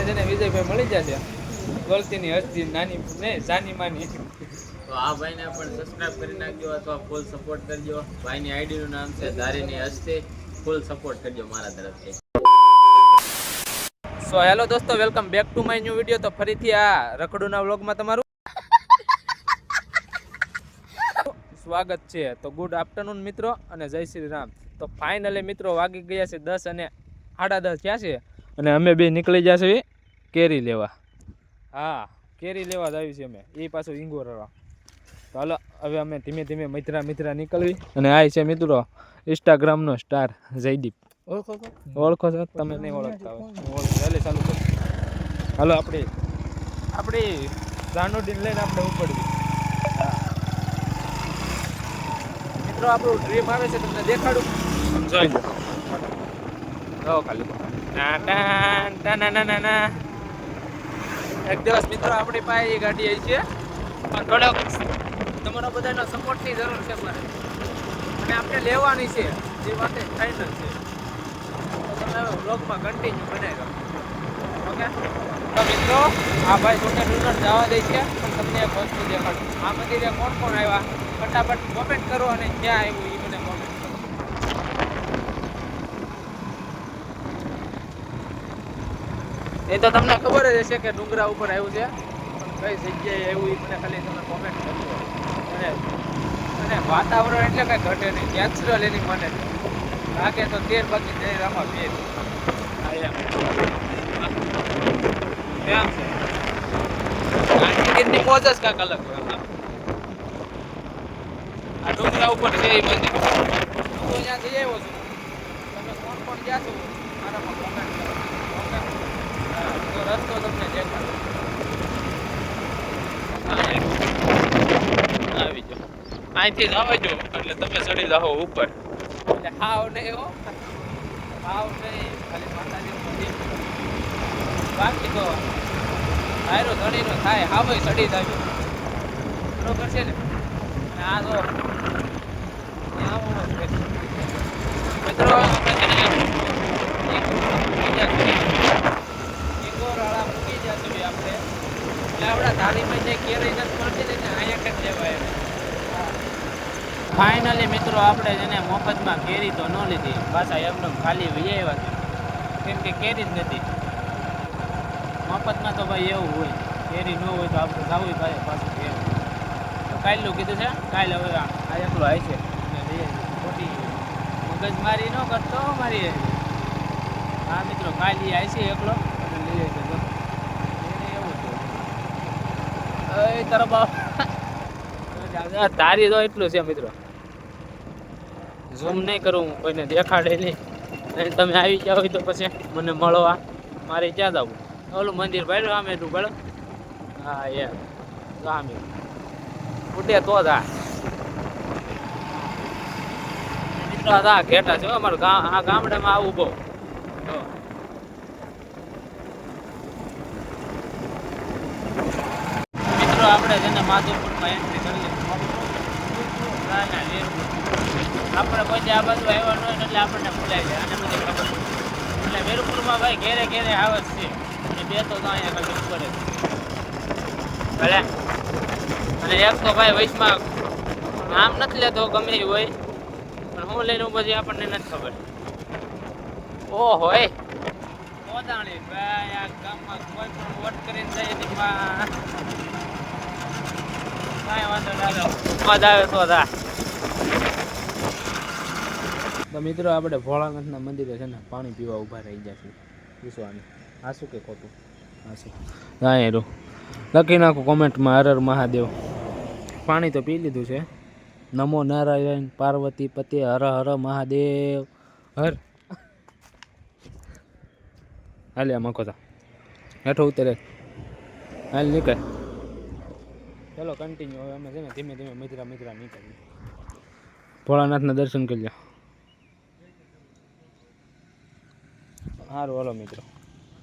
છે ને વિજયભાઈ મળી જશે ગોલતીની હસ્તી નાની ને જાની માની. તો આ ભાઈને પણ સબસ્ક્રાઇબ કરી નાખજો અથવા ફૂલ સપોર્ટ કરજો. ભાઈની આઈડી નું નામ છે ધારીની હસ્તી. ફૂલ સપોર્ટ કરજો મારા તરફથી. સો હેલો દોસ્તો, welcome back to my new video. તો ફરીથી આ રખડુના વ્લોગમાં તમારું સ્વાગત છે. તો ગુડ આફ્ટરનૂન મિત્રો અને જય શ્રી રામ. તો ફાઇનલી મિત્રો વાગી ગયા છે 10 અને 10:30 થયા છે અને અમે બે નીકળી ગયા છે કેરી લેવા. હા, કેરી લેવા જ આવી છે અમે, એ પાછું ઈંગોરવા. તો હાલો હવે અમે ધીમે ધીમે મિત્રા નીકળવી. અને આ છે મિત્રો ઇન્સ્ટાગ્રામનો સ્ટાર જયદીપ. ઓળખો છો? તમે નહીં ઓળખતા હોય ચાલુ કરો. હાલો આપણી જાનુડીને લઈને આપણે ઉપડવી. મિત્રો આપણું ડ્રીમ આવે છે, તમને દેખાડું, જોઈ લો ખાલી. એક દિવસ મિત્રો આપણી પાસે એ ગાડી આવી છે, પણ થોડોક તમારા બધાનો સપોર્ટની જરૂર છે મારે, અને આપણે લેવાની છે, જે વાતે ફાઇનલ છે. તો તમે વ્લોગમાં કન્ટિન્યુ બનાવી દો. ઓકે તો મિત્રો આ ભાઈ છોટા ડુનર જવા દે છે, પણ તમને એક વસ્તુ દેખાડું. આ મંદિરે કોણ કોણ આવ્યા ફટાફટ કોમેન્ટ કરો, અને ક્યાં આવ્યું એ મને કોમેન્ટ કરો. એ તો તમને ખબર જ હશે કે ડુંગરા ઉપર આવ્યું છે, પણ કઈ જગ્યાએ આવ્યું એ મને ખાલી તમે કોમેન્ટ કરજો. અને વાતાવરણ એટલે કઈ ઘટે નહીં, નેચરલ એની મને લાગે તો 13 બાકી જઈ રામા બેન. કેમ છે ટિકિટની મોજ જ કાંક અલગ હોય. આ ડુંગરા ઉપર છે એ મંદિર, હું તો ત્યાં જઈ આવ્યો છું. તમે કોણ કોણ ગયા છો મારામાં કોમેન્ટ કરો. ઓકે, તો રસ્તો તમને દેખાડો. આવી જાઓ, અહીંથી જ આવજો એટલે તમે ચડી જાઓ ઉપર. એટલે હાવ નહીં હો, હાવ નહીં, ખાલી માતાજીનું મંદિર. બાકી તો હાયરો ધણીનો થાય, હાવ ચડી જ આવ્યો. બરોબર છે ને? આ તો મિત્રો ઈગોરાળા મૂકી જશે આપણે, એટલે આપણા ધારીમાં જે કેરી નથી મળતી ને અહીંયા કંઈક લેવાય. ફાઇનલી મિત્રો આપણે જેને મફતમાં કેરી તો ન લીધી, પાછા એમનેમ ખાલી વહી આવ્યા છે, કેમ કે કેરી જ નથી. મફતમાં તો ભાઈ એવું હોય, કેરી ન હોય તો આપણે જવું ભાઈ પાછું કેરી. તો કાલનું કીધું છે, કાલે હવે આ એકલો આવી છે અને લઈ ખોટી મગજમારી ન કરતો મારી. હા મિત્રો, કાલે આવી છે એકલો અને લઈ આવી છે. એવું છે તરફ તારી તો એટલું છે મિત્રો, ઝૂમ નહીં કરું, કોઈને દેખાડે નહીં. તમે આવી ગયા હોય તો પછી મને મળવા મારે ક્યાં જવું. ઓલું મંદિર ભાઈ સામે તું બળ. હા એ સામે ઉઠે તો જ મિત્રો હા ઘેટા છે અમારું આ ગામડામાં આવું બહુ. મિત્રો આપણે જેને માધવપુરમાં એન્ટ્રી કરીએ, આપણે કોઈ આ બાજુ આવ્યા ન હોય એટલે આપણને ભૂલાઈ જાય, અને બધી ખબર. એટલે વીરપુરમાં ભાઈ ઘેરે ઘેરે આવે જ છે, અને બે તો અહીંયા કઈ ઉપર જ ભલે. અને એક તો ભાઈ વૈશમાં નામ નથી લેતો, ગમે એ હોય, પણ હું લઈને પછી આપણને નથી ખબર. ઓ હોય પોતાણી ભાઈ આ ગામમાં કોઈ પણ વોટ કરીને જાય એની કાંઈ વાંધો ના આવે, મજા આવે તો થા. તો મિત્રો આપણે ભોળાનાથના મંદિરે છે ને પાણી પીવા ઊભા રહી ગયા છીએ. વિશ્વાની આ શું કે ખોટું? આ શું હા એરું લખી નાખું કોમેન્ટમાં, હર હર મહાદેવ. પાણી તો પી લીધું છે. નમો નારાયણ પાર્વતી પતે, હર હર મહાદેવ હર. હાલે આ મખો હેઠો ઉતરે, હાલ નીકળ. ચલો કન્ટિન્યુ. હવે અમે છે ને ધીમે ધીમે મિત્રા નીકળીએ. ભોળાનાથના દર્શન કરી લો. સારું હાલો મિત્રો,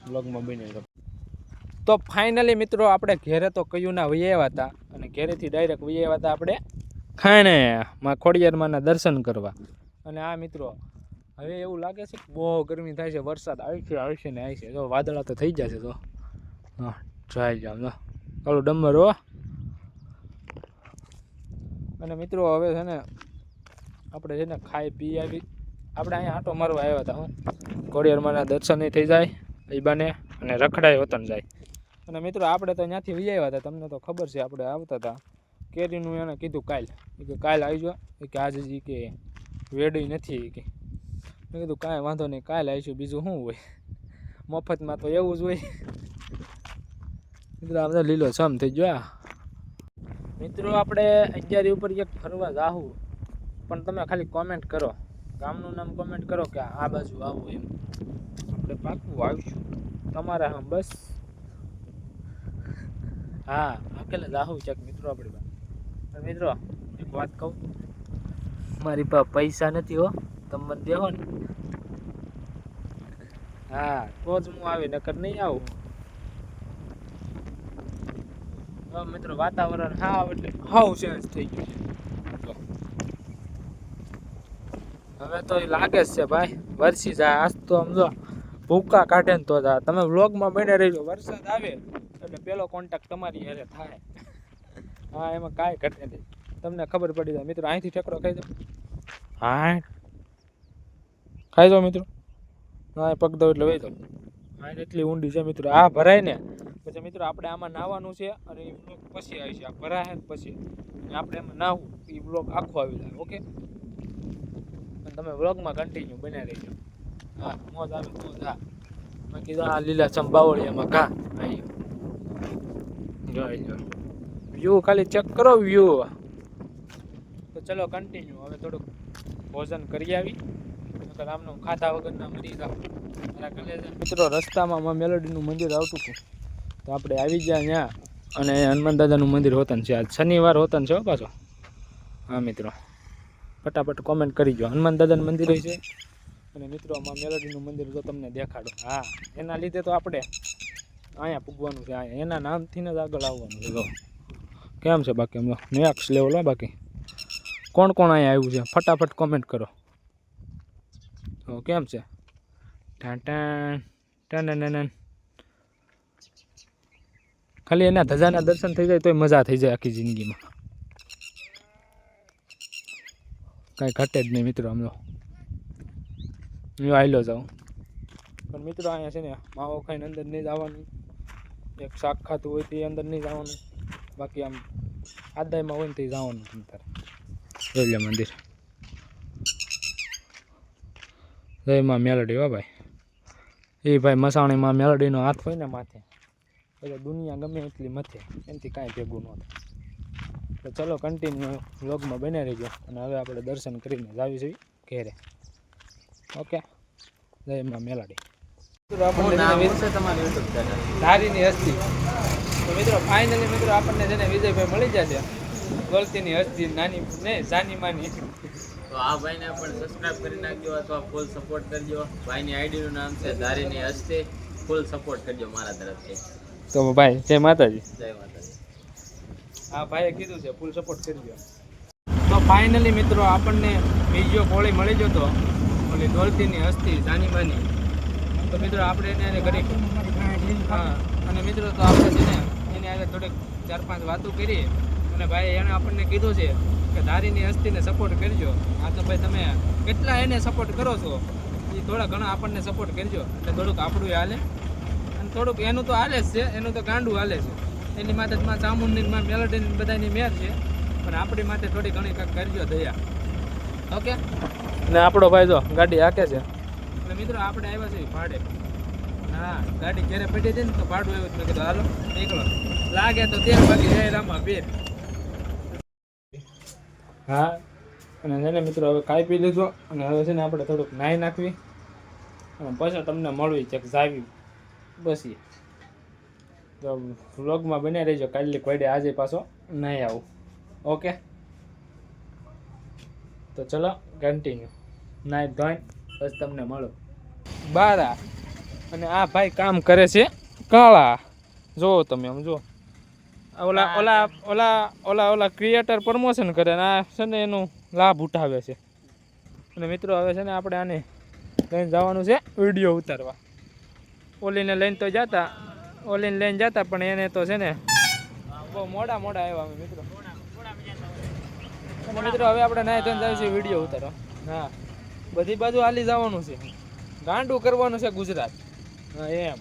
બ્લોગમાં બની ગયો. તો ફાઇનલી મિત્રો આપણે ઘેરે તો કયું ના વહી આવ્યા હતા, અને ઘેરેથી ડાયરેક્ટ વહી આવ્યા હતા આપણે ખાણે માં ખોડિયારમાંના દર્શન કરવા. અને આ મિત્રો હવે એવું લાગે છે કે બહુ ગરમી થાય છે, વરસાદ આવશે ને આવશે. જો વાદળા તો થઈ જશે, તો હા જાય જામ જો ઓલું ડમર હો. અને મિત્રો હવે છે ને આપણે છે ને ખાઈ પી આવી, આપણે અહીંયા આટો મારવા આવ્યા હતા. હું ઘોડિયારમાંના દર્શન થઈ જાય એ બાને અને રખડાય વતન જાય. અને મિત્રો આપણે તો ત્યાંથી વી આવ્યા હતા, તમને તો ખબર છે. આપણે આવતા હતા કેરીનું એને કીધું કાલ કે કાલ આવજો કે આજે જ કે વેડી નથી કે. મેં કીધું કાંઈ વાંધો નહીં, કાલ આવીશું, બીજું શું હોય, મફતમાં તો એવું જ હોય. મિત્રો આપણે લીલો છમ થઈ ગયો. મિત્રો આપણે 11 ઉપર એક ફરવા જાહું, પણ તમે ખાલી કોમેન્ટ કરો, ગામનું નામ કોમેન્ટ કરો કે આ બાજુ આવું એમ. આપણે પાકું આવીશું તમારા. હા બસ હા અકેલે જાહું ચેક મિત્રો આપણી પાસે. મિત્રો એક વાત કહું, મારી પાસે પૈસા નથી હો, તમે મને દેવો ને. હા તો જ હું આવી, નકર નહીં આવું. મિત્રો વાતાવરણ હાવ ચેન્જ થઈ ગયું છે. હવે તો એ લાગે જ છે ભાઈ વરસી જાય. આજ તો સમજો ભૂકા કાઢે ને તો જાય. તમે વ્લોગમાં બને રહીજો, વરસાદ આવે એટલે પેલો કોન્ટેક્ટ તમારી હારે થાય. હા એમાં કાંઈ ઘટે નહીં, તમને ખબર પડી જાય. મિત્રો અહીંથી ઠેકડો ખાઈ જાઓ. હા ખાઈ જાઓ મિત્રો. હા પગ દો એટલે વહી જાઓ. હા એટલી ઊંડી છે મિત્રો. આ ભરાય ને પછી મિત્રો આપણે આમાં નાહવાનું છે, અને એ બ્લોક પછી આવી છે. આ ભરાય ને પછી આપણે એમાં નાહવું, એ બ્લોક આખો આવી જાય. ઓકે, તમે વ્લોગમાં કન્ટિન્યુ બનાવી રહીજો. હા મોજ આવે તો હા. બાકી આ લીલા ચંબાવળિયામાં ઘા આવી જોઈ લો. વ્યૂ ખાલી ચેક કરો વ્યૂ. તો ચલો કન્ટિન્યુ. હવે થોડુંક ભોજન કરી આવી, નકર આમનું ખાધા વગરના મરી જાવ. મિત્રો રસ્તામાં મેલોડીનું મંદિર આવતું હતું, તો આપણે આવી ગયા ત્યાં. અને હનુમાન દાદાનું મંદિર હોતન છે, આજ શનિવાર હોતન છે પાછો. હા મિત્રો ફટાફટ કોમેન્ટ કરી જો. હનુમાન દાદાનું મંદિર હોય છે, અને મિત્રો આમાં મેલોડીનું મંદિર જો તમને દેખાડો. હા એના લીધે તો આપણે અહીંયા પૂગવાનું છે. અહીંયા એના નામથી જ આગળ આવવાનું છે. જો કેમ છે બાકી અમે નેક્સ્ટ લેવલ. બાકી કોણ કોણ અહીંયા આવ્યું છે ફટાફટ કોમેન્ટ કરો. તો કેમ છે ટાણ ખાલી એના ધજાના દર્શન થઈ જાય તોય મજા થઈ જાય આખી જિંદગીમાં. કાંઈ ઘટે જ નહીં મિત્રો. આમનો હું આવેલો જાઉં, પણ મિત્રો અહીંયા છે ને માવો ખાઈને અંદર નહીં જવાનું. એક શાક ખાતું હોય તે અંદર નહીં જવાનું. બાકી આમ આદાયમાં હોય ને તે જવાનું તારે. જોઈ મંદિર જય માં મેલડી. હો ભાઈ એ ભાઈ મસાણીમાં મેલડીનો હાથ હોય ને માથે, એટલે દુનિયા ગમે એટલી મથે, એનાથી કાંઈ ભેગું ન થાય. તો ચલો કન્ટિન્યુ વ્લોગમાં બને રહીજો. અને હવે આપણે દર્શન કરીને જાવી છીએ ઘેરે. ઓકે જય માં મેલડી. ધારીની હસ્તી. તો મિત્રો ફાઇનલી મિત્રો આપણને જેને વિજયભાઈ મળી જશે, ગોલતીની હસ્તી નાની ને જાની માની. તો આ ભાઈને પણ સબસ્ક્રાઇબ કરી નાખજો અથવા ફૂલ સપોર્ટ કરજો. ભાઈની આઈડીનું નામ છે ધારીની હસ્તી. ફૂલ સપોર્ટ કરજો મારા તરફથી. તો ભાઈ જય માતાજી. જય માતાજી. હા ભાઈએ કીધું છે ફૂલ સપોર્ટ કરજો. તો ફાઇનલી મિત્રો આપણને બીજો કોળી મળી જતો, ઓલી દોલતીની હસ્તી જાની માની. તો મિત્રો આપણે એને કરી. હા અને મિત્રો તો આપણે છે ને એને આજે થોડીક 4-5 વાતો કરી, અને ભાઈ એને આપણને કીધું છે કે ધારીની હસ્તીને સપોર્ટ કરજો. આ તો ભાઈ તમે કેટલા એને સપોર્ટ કરો છો એ થોડા ઘણા આપણને સપોર્ટ કરજો, એટલે થોડુંક આપણું હાલે. અને થોડુંક એનું તો હાલે જ છે, એનું તો ગાંડું હાલે છે. એની માટે માં ચામુંડની માં મેલોડીની બધાની મેર છે, પણ આપણી માટે થોડી ઘણી કંઈક કરજો દયા. ઓકે. ને આપણો ભાઈ જો ગાડી હાકે છે. એટલે મિત્રો આપણે આવ્યા છીએ ભાડે. હા ગાડી ઘેરે પડી હતી ને તો ભાડું આવ્યું. મેં કીધું હાલો નીકળો, લાગે તો 13 વાગે જય રામા બેર. હા અને છે ને મિત્રો હવે ખાઈ પી લીધો, અને હવે છે ને આપણે થોડુંક નાહી નાખવી, અને પછી તમને મળવી ચેક જાવી બસી. તો વ્લોગમાં બન્યા રહીજો. કાલે કોઈડે આજે પાછો નહીં આવું. ઓકે તો ચલો કન્ટિન્યુ. નાઈ ધોઈ બસ તમને મળો બારા. અને આ ભાઈ કામ કરે છે કાળા. જો તમે આમ જો ઓલા ઓલા ઓલા ઓલા ઓલા ક્રિએટર પ્રમોશન કરે ને આ છે ને એનું લાભ ઉઠાવે છે. અને મિત્રો હવે છે ને આપણે આને લઈને જવાનું છે વિડીયો ઉતારવા. ઓલીને લઈને તો જતા ઓલીને લઈને જતા પણ એને તો છે ને બહુ મોડા આવ્યા અમે મિત્રો. અને મિત્રો હવે આપણે નાય ધોઈને જાય છે વિડીયો ઉતારો. હા બધી બાજુ હાલી જવાનું છે, ગાંડું કરવાનું છે ગુજરાત. હા એમ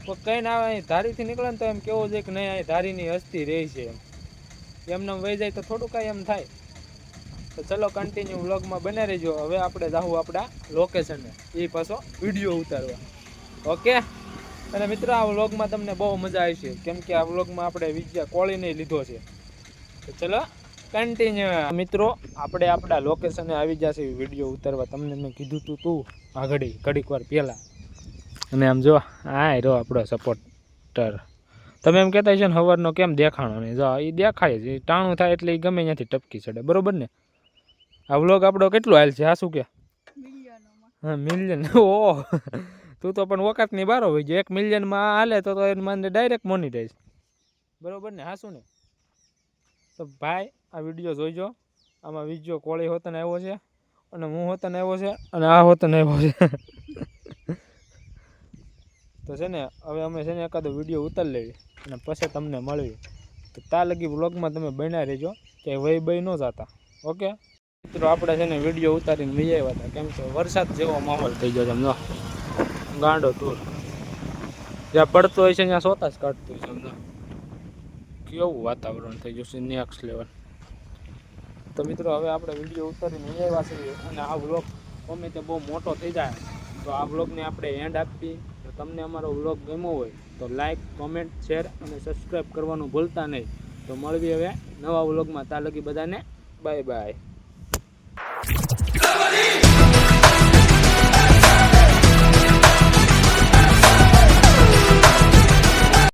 કોઈ કઈ ના આવે ધારીથી નીકળે ને તો એમ કેવું છે કે નહીં અહીં ધારીની હસ્તી રહી છે એમને વહી જાય તો થોડું કાંઈ એમ થાય. તો ચલો કન્ટિન્યુ વ્લોગમાં બને રહેજો. હવે આપણે જાવું આપણા લોકેશને, એ પાછો વિડીયો ઉતારવા. ઓકે. અને મિત્રો આ વ્લોગમાં તમને બહુ મજા આવશે કેમ કે આ વ્લોગમાં આપણે વિજયા કોળીને લીધો છે. તો ચલો કન્ટિન્યુ. મિત્રો આપણે આપણા લોકેશને આવી જશે વિડીયો ઉતારવા. તમને મેં કીધું તું આ ઘડીક વાર પહેલાં. અને આમ જો આ રહ્યો આપણો સપોર્ટર. તમે એમ કહેતા છે ને સવારનો કેમ દેખાણો નહીં, જો એ દેખાય જ, ટાણું થાય એટલે એ ગમે ત્યાંથી ટપકી ચડે. બરોબર ને? આ વ્લોગ આપણો કેટલો હાલ છે? આ શું કે હા મિલિયન. ઓહ તું તો પણ વખતની બારો હોય છે. 1 મિલિયનમાં હાલે તો એને મને ડાયરેક્ટ મોનિટાઈઝ. બરોબર ને? હા શું ને? તો ભાઈ આ વિડીયો જોઈજો. આમાં વિડીયો કોળી હોતને આવ્યો છે અને હું હોતને આવ્યો છે અને આ હોતને આવ્યો છે. તો છે ને હવે અમે છે ને એકાદો વિડીયો ઉતારી લેવી અને પછી તમને મળવી. તો ત્યાં લગી વ્લોગમાં તમે બન્યા રહેજો કે વહી બઈ ન જતા. ઓકે મિત્રો આપણે છે ને વિડીયો ઉતારીને લઈ આવ્યા હતા કેમ કે વરસાદ જેવો માહોલ થઈ ગયો છે. સમજો ગાંડો ટૂર જ્યાં પડતો હોય છે ત્યાં સોતા જ કાઢતું હોય છે. સમજો કેવું વાતાવરણ થઈ ગયું છે નેક્સ્ટ લેવલ. તો મિત્રો હવે આપણે વિડીયો ઉતારીને લઈ આવ્યા છીએ અને આ વ્લોગ ગમે તે બહુ મોટો થઈ જાય તો આ વ્લોગને આપણે એન્ડ આપી. તો તમને અમારો વ્લોગ ગમ્યો હોય તો લાઈક, કોમેન્ટ, શેર અને સબસ્ક્રાઈબ કરવાનું ભૂલતા નહીં. તો મળવી હવે નવા વ્લોગમાં. ત્યાં લગી બધાને બાય બાય.